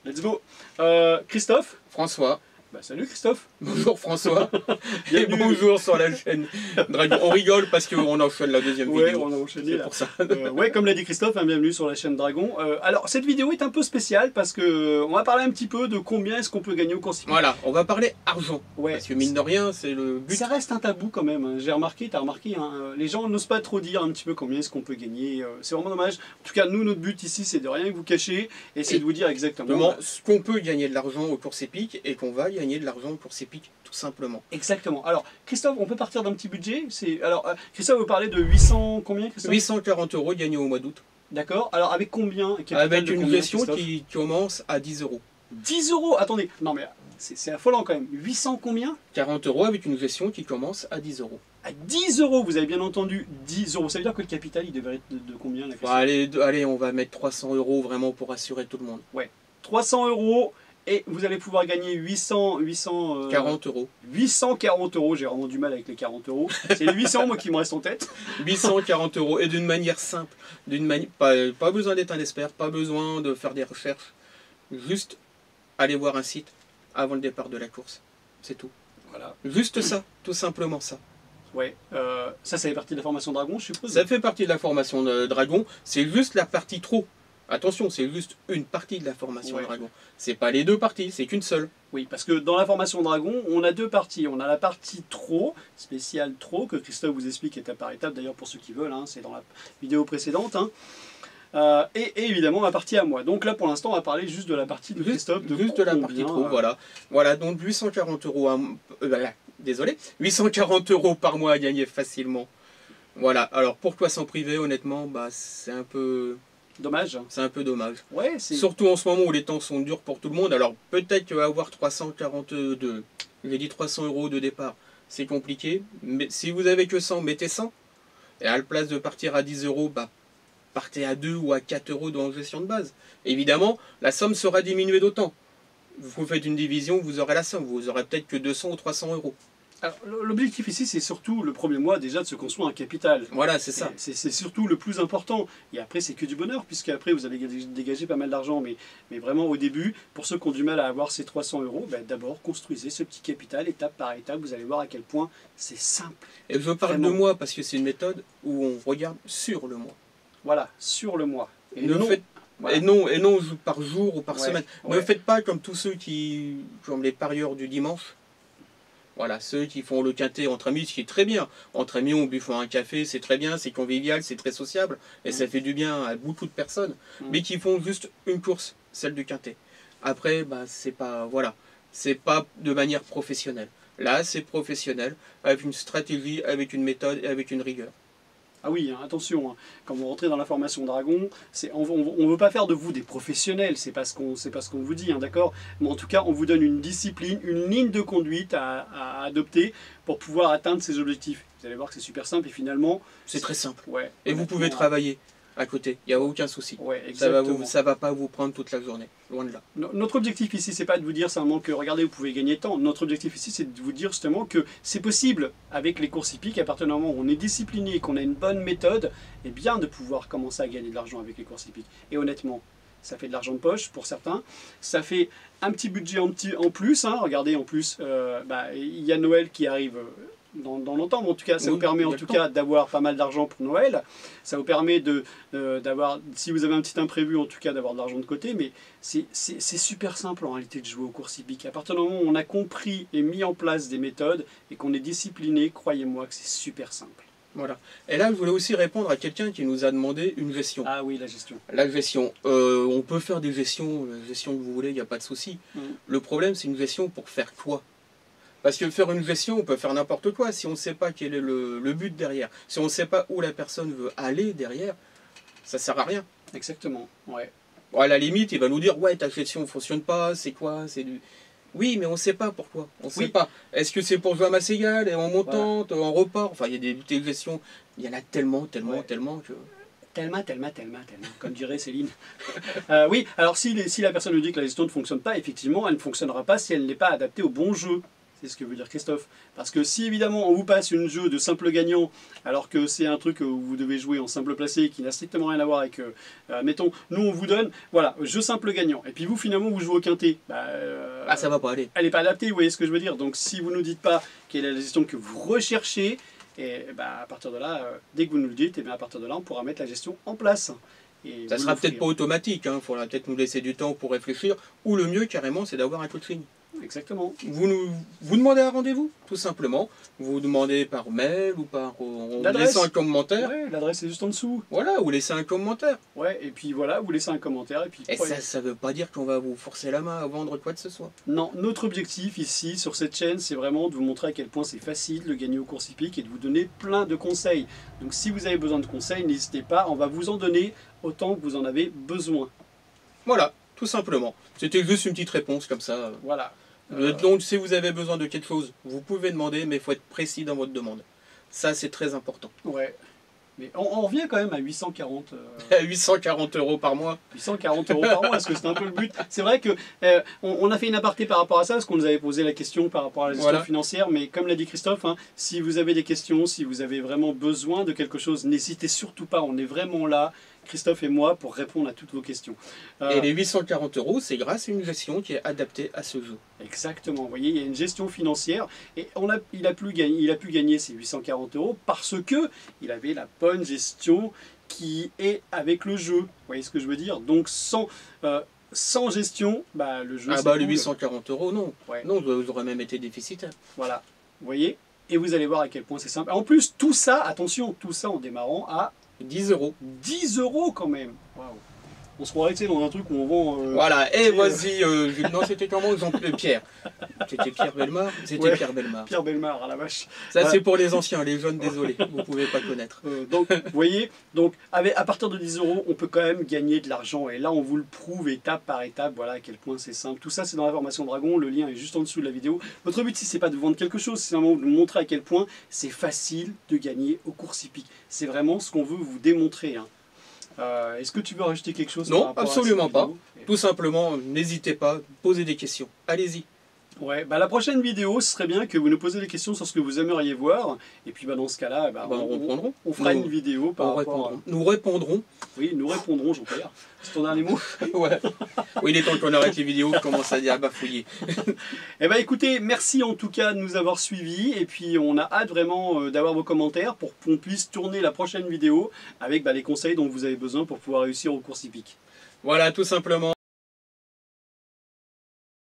Let's go. Christophe. François. Bah, salut Christophe. Bonjour François. Et bonjour sur la chaîne Dragon. On rigole parce qu'on enchaîne la deuxième vidéo. Ouais, on a enchaîné là. Pour ça. Ouais, comme l'a dit Christophe, hein, bienvenue sur la chaîne Dragon. Alors, cette vidéo est un peu spéciale parce que on va parler un petit peu de combien est-ce qu'on peut gagner au course hippique. Voilà, on va parler argent. Ouais. Parce que mine de rien, c'est le but. Ça reste un tabou quand même. Hein. J'ai remarqué, t'as remarqué, hein, les gens n'osent pas trop dire un petit peu combien est-ce qu'on peut gagner. C'est vraiment dommage. En tout cas, nous, notre but ici, c'est de rien vous cacher et c'est de vous dire exactement ce qu'on peut gagner de l'argent aux courses épiques et qu'on va gagner de l'argent aux courses épiques, tout simplement. Exactement. Alors, Christophe, on peut partir d'un petit budget. Alors, Christophe, vous parlez de 800 combien, Christophe? 840 € gagnés au mois d'août. D'accord. Alors, avec combien? Avec une gestion qui commence à 10 €. 10 €. Attendez. Non, mais c'est affolant quand même. 800 combien? 40 € avec une gestion qui commence à 10 €. À 10 €, vous avez bien entendu, 10 €. Ça veut dire que le capital, il devrait être de combien la bah, allez, on va mettre 300 € vraiment pour assurer tout le monde. Ouais. 300 € et vous allez pouvoir gagner 40 €. 840 €. J'ai vraiment du mal avec les 40 €. C'est les 800 moi qui me reste en tête. 840 € et d'une manière simple. Pas besoin d'être un expert, pas besoin de faire des recherches. Juste aller voir un site avant le départ de la course. C'est tout. Voilà. Juste ça, tout simplement ça. Ouais, ça fait partie de la formation Dragon, je suppose. Ça fait partie de la formation de Dragon, c'est juste la partie trop. Attention, c'est juste une partie de la formation Dragon. C'est pas les deux parties, c'est qu'une seule. Oui, parce que dans la formation Dragon, on a deux parties. On a la partie trop, spéciale trop, que Christophe vous explique étape par étape, d'ailleurs pour ceux qui veulent, hein, c'est dans la vidéo précédente. Hein. Et évidemment la partie à moi. Donc là pour l'instant on va parler juste de la partie de Christophe. Juste de la partie trop, voilà. Voilà, donc 840 €, désolé, 840 € par mois à gagner facilement. Voilà, alors pourquoi s'en priver honnêtement, bah c'est un peu... Dommage. C'est un peu dommage. Ouais, surtout en ce moment où les temps sont durs pour tout le monde. Alors peut-être qu'avoir 342, j'ai dit 300 € de départ, c'est compliqué. Mais si vous avez que 100, mettez 100. Et à la place de partir à 10 €, bah partez à 2 ou à 4 € dans la gestion de base. Évidemment, la somme sera diminuée d'autant. Vous faites une division, vous aurez la somme. Vous aurez peut-être que 200 ou 300 €. Alors, l'objectif ici, c'est surtout le premier mois déjà de se construire un capital. Voilà, c'est ça. C'est surtout le plus important. Et après, c'est que du bonheur, puisque après, vous allez dégager pas mal d'argent. Mais vraiment, au début, pour ceux qui ont du mal à avoir ces 300 €, ben, d'abord, construisez ce petit capital étape par étape. Vous allez voir à quel point c'est simple. Et je parle de mois parce que c'est une méthode où on regarde sur le mois. Voilà, sur le mois. Et non par jour ou par semaine. Ne faites pas comme tous ceux comme les parieurs du dimanche. Voilà, ceux qui font le quintet entre amis, ce qui est très bien. Entre amis, on buvant un café, c'est très bien, c'est convivial, c'est très sociable, et ça fait du bien à beaucoup de personnes. Mais qui font juste une course, celle du quintet. Après, bah, c'est pas de manière professionnelle. Là, c'est professionnel, avec une stratégie, avec une méthode et avec une rigueur. Ah oui, hein, attention, hein. Quand vous rentrez dans la formation Dragon, on ne veut pas faire de vous des professionnels, c'est pas ce qu'on vous dit, hein, d'accord? Mais en tout cas, on vous donne une discipline, une ligne de conduite à adopter pour pouvoir atteindre ces objectifs. Vous allez voir que c'est super simple et finalement... C'est très simple. Ouais, et vous pouvez travailler à côté, il n'y a aucun souci. Ouais, ça va pas vous prendre toute la journée, loin de là. Notre objectif ici, c'est pas de vous dire simplement que regardez, vous pouvez gagner tant. Notre objectif ici, c'est de vous dire justement que c'est possible avec les courses hippiques, à partir du moment où on est discipliné et qu'on a une bonne méthode, et bien de pouvoir commencer à gagner de l'argent avec les courses hippiques. Et honnêtement, ça fait de l'argent de poche pour certains, ça fait un petit budget en plus, hein. Regardez en plus, il y a Noël qui arrive dans longtemps, mais en tout cas ça vous permet en tout cas d'avoir pas mal d'argent pour Noël, ça vous permet d'avoir, si vous avez un petit imprévu en tout cas, d'avoir de l'argent de côté, mais c'est super simple en réalité de jouer aux courses hippiques. À partir du moment où on a compris et mis en place des méthodes et qu'on est discipliné, croyez-moi que c'est super simple. Voilà. Et là, je voulais aussi répondre à quelqu'un qui nous a demandé une gestion. Ah oui, la gestion. La gestion. On peut faire des gestions, la gestion que vous voulez, il n'y a pas de souci. Le problème, c'est une gestion pour faire quoi? Parce que faire une gestion, on peut faire n'importe quoi. Si on ne sait pas quel est le but derrière, si on ne sait pas où la personne veut aller derrière, ça ne sert à rien. Exactement, ouais. Bon, à la limite, il va nous dire, ouais, ta gestion ne fonctionne pas, c'est quoi, c'est du... Oui, mais on ne sait pas pourquoi. On ne sait pas. Est-ce que c'est pour jouer à masse égale, et en montante, en report? Enfin, il y a des gestions, il y en a tellement que... Tellement, comme dirait Céline. Oui, alors si la personne nous dit que la gestion ne fonctionne pas, effectivement, elle ne fonctionnera pas si elle n'est pas adaptée au bon jeu. C'est ce que veut dire Christophe. Parce que si évidemment on vous passe une jeu de simple gagnant, alors que c'est un truc où vous devez jouer en simple placé qui n'a strictement rien à voir avec, mettons, nous on vous donne, voilà, jeu simple gagnant. Et puis vous finalement vous jouez au quintet. Ah, ça va pas aller. Elle n'est pas adaptée, vous voyez ce que je veux dire. Donc si vous ne nous dites pas quelle est la gestion que vous recherchez, et à partir de là, dès que vous nous le dites, et bien à partir de là on pourra mettre la gestion en place. Et ça sera peut-être pas automatique, il faudra peut-être nous laisser du temps pour réfléchir, ou le mieux carrément c'est d'avoir un coaching. Exactement. Vous demandez un rendez-vous, tout simplement. Vous demandez par mail ou par en laissant un commentaire. Ouais, l'adresse est juste en dessous. Voilà, ou laissez un commentaire. Ouais, et puis voilà, vous laissez un commentaire. Et puis ça veut pas dire qu'on va vous forcer la main à vendre quoi que ce soit. Non, notre objectif ici, sur cette chaîne, c'est vraiment de vous montrer à quel point c'est facile de gagner aux courses hippiques et de vous donner plein de conseils. Donc si vous avez besoin de conseils, n'hésitez pas, on va vous en donner autant que vous en avez besoin. Voilà, tout simplement. C'était juste une petite réponse comme ça. Voilà. Donc si vous avez besoin de quelque chose, vous pouvez demander, mais il faut être précis dans votre demande. Ça, c'est très important. Ouais. Mais on revient quand même à 840... 840 € par mois. 840 € par mois, est-ce que c'est un peu le but? C'est vrai que on a fait une aparté par rapport à ça, parce qu'on nous avait posé la question par rapport à la gestion financière, mais comme l'a dit Christophe, si vous avez des questions, si vous avez vraiment besoin de quelque chose, n'hésitez surtout pas, on est vraiment là, Christophe et moi, pour répondre à toutes vos questions. Et les 840 €, c'est grâce à une gestion qui est adaptée à ce jeu. Exactement, vous voyez, il y a une gestion financière, et il a pu gagner ces 840 € parce que il avait la bonne gestion qui est avec le jeu. Vous voyez ce que je veux dire? Donc sans gestion, le jeu... Ah les 840 €, non. Ouais. Non, vous aurez même été déficitaire. Voilà, vous voyez? Et vous allez voir à quel point c'est simple. En plus, tout ça, attention, tout ça en démarrant à 10 €. 10 € quand même. Waouh. On se croirait dans un truc où on vend... voilà, et vas-y, non, c'était comment Pierre. C'était Pierre Bellemare. C'était Pierre Bellemare. Pierre Bellemare, à la vache. Ça, c'est pour les anciens, les jeunes, désolé, vous ne pouvez pas connaître. Donc, vous voyez, à partir de 10 €, on peut quand même gagner de l'argent. Et là, on vous le prouve étape par étape, voilà à quel point c'est simple. Tout ça, c'est dans la formation Dragon, le lien est juste en dessous de la vidéo. Notre but ici, c'est pas de vendre quelque chose, c'est vraiment de vous montrer à quel point c'est facile de gagner aux courses hippiques. C'est vraiment ce qu'on veut vous démontrer. Est-ce que tu veux rajouter quelque chose? Non, absolument pas. Tout simplement, n'hésitez pas, posez des questions. Allez-y. Ouais, la prochaine vidéo, ce serait bien que vous nous posiez des questions sur ce que vous aimeriez voir. Et puis dans ce cas-là, on fera une vidéo par rapport à... Nous répondrons. Oui, nous répondrons, Jean-Pierre. C'est ton dernier mot? Ouais. Oui, il est temps qu'on arrête les vidéos, je commence à bafouiller. Eh bien écoutez, merci en tout cas de nous avoir suivis. Et puis on a hâte vraiment d'avoir vos commentaires pour qu'on puisse tourner la prochaine vidéo avec les conseils dont vous avez besoin pour pouvoir réussir aux courses hippiques. Voilà, tout simplement.